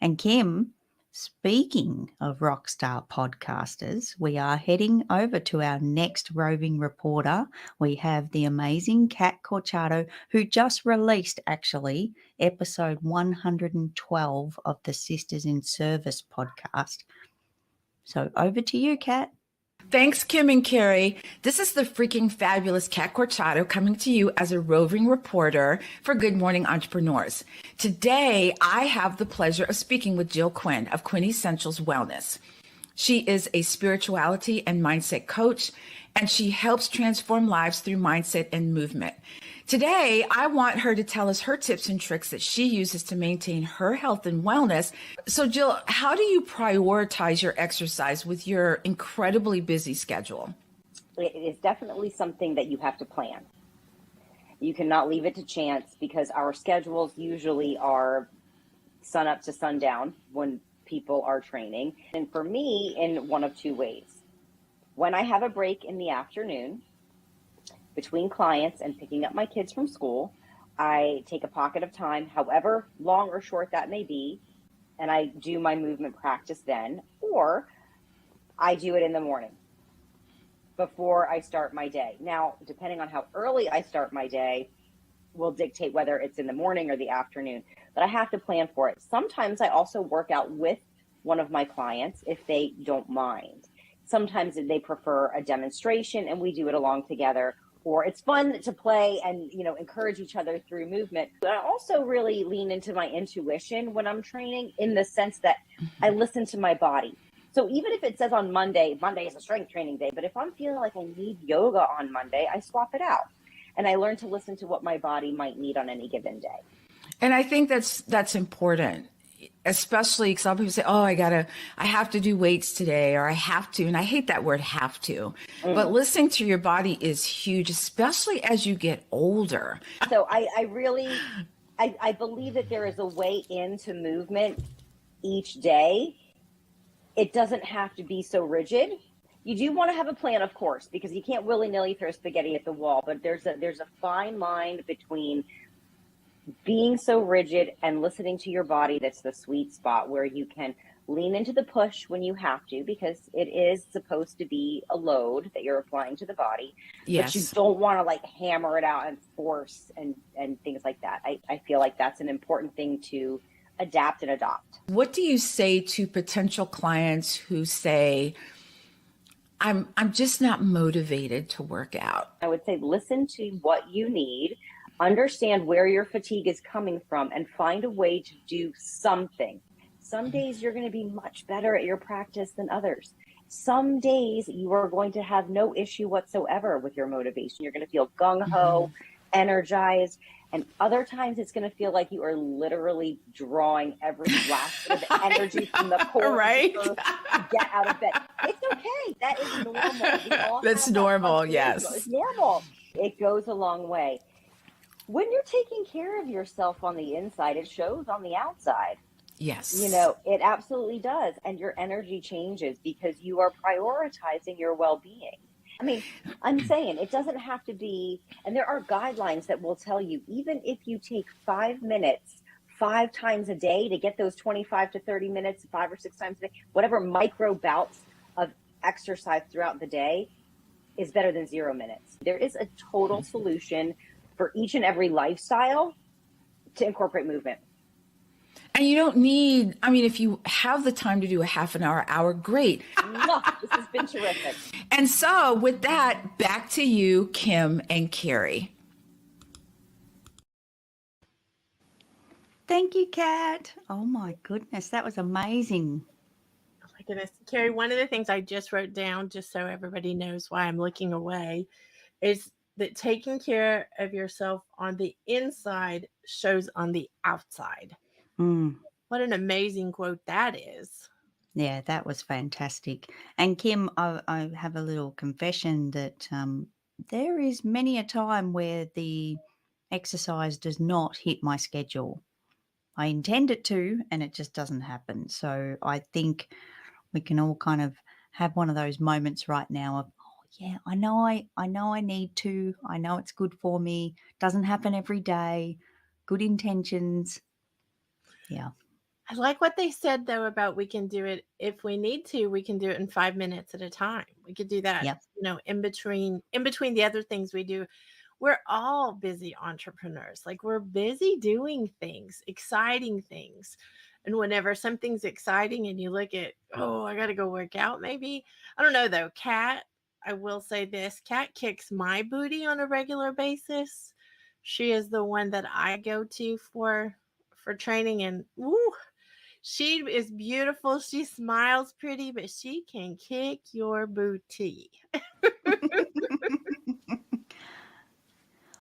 And Kim, speaking of rockstar podcasters, we are heading over to our next roving reporter. We have the amazing Kat Corchado, who just released, actually, episode 112 of the Sisters in Service podcast. So over to you, Kat. Thanks, Kim and Carrie. This is the freaking fabulous Kat Corchado coming to you as a roving reporter for Good Morning Entrepreneurs. Today, I have the pleasure of speaking with Jill Quinn of Quinn Essentials Wellness. She is a spirituality and mindset coach, and she helps transform lives through mindset and movement. Today, I want her to tell us her tips and tricks that she uses to maintain her health and wellness. So, Jill, how do you prioritize your exercise with your incredibly busy schedule? It is definitely something that you have to plan. You cannot leave it to chance because our schedules usually are sun up to sundown when people are training. And for me, in one of two ways. When I have a break in the afternoon between clients and picking up my kids from school, I take a pocket of time, however long or short that may be, and I do my movement practice then, or I do it in the morning before I start my day. Now, depending on how early I start my day will dictate whether it's in the morning or the afternoon, but I have to plan for it. Sometimes I also work out with one of my clients if they don't mind. Sometimes they prefer a demonstration and we do it along together, or it's fun to play and, encourage each other through movement. But I also really lean into my intuition when I'm training, in the sense that I listen to my body. So even if it says on Monday is a strength training day, but if I'm feeling like I need yoga on Monday, I swap it out. And I learn to listen to what my body might need on any given day. And I think that's important, especially because some people say, oh, I have to do weights today, or I have to. And I hate that word have to, but listening to your body is huge, especially as you get older. So I believe that there is a way into movement each day. It doesn't have to be so rigid. You do want to have a plan, of course, because you can't willy-nilly throw spaghetti at the wall, but there's a fine line between being so rigid and listening to your body. That's the sweet spot where you can lean into the push when you have to, because it is supposed to be a load that you're applying to the body. Yes. But you don't want to hammer it out and force and things like that. I feel like that's an important thing to adapt and adopt. What do you say to potential clients who say, I'm just not motivated to work out? I would say listen to what you need, understand where your fatigue is coming from, and find a way to do something. Some days you're going to be much better at your practice than others. Some days you are going to have no issue whatsoever with your motivation. You're going to feel gung-ho, energized. And other times it's going to feel like you are literally drawing every last bit of energy from the core right? to get out of bed. It's okay. That is normal. That's normal, yes. It's normal. It goes a long way. When you're taking care of yourself on the inside, it shows on the outside. Yes. It absolutely does. And your energy changes because you are prioritizing your well-being. I mean, I'm saying it doesn't have to be, and there are guidelines that will tell you, even if you take 5 minutes 5 times a day to get those 25 to 30 minutes, 5 or 6 times a day, whatever micro bouts of exercise throughout the day is better than 0 minutes. There is a total solution for each and every lifestyle to incorporate movement. And you don't need, if you have the time to do a half an hour, great. No, this has been terrific. And so with that, back to you, Kim and Carrie. Thank you, Kat. Oh my goodness, that was amazing. Oh my goodness. Carrie, one of the things I just wrote down, just so everybody knows why I'm looking away, is that taking care of yourself on the inside shows on the outside. What an amazing quote that is. Yeah, that was fantastic. And Kim, I have a little confession that there is many a time where the exercise does not hit my schedule. I intend it to, and it just doesn't happen. So I think we can all kind of have one of those moments right now of, oh yeah, I know I need to. I know it's good for me. Doesn't happen every day. Good intentions. Yeah. I like what they said though about we can do it if we need to, we can do it in 5 minutes at a time. We could do that, Yep. in between the other things we do. We're all busy entrepreneurs. Like we're busy doing things, exciting things. And whenever something's exciting and you look at, oh, I got to go work out maybe. I don't know though. I will say this, Kat kicks my booty on a regular basis. She is the one that I go to for training, and woo, she is beautiful. She smiles pretty, but she can kick your booty.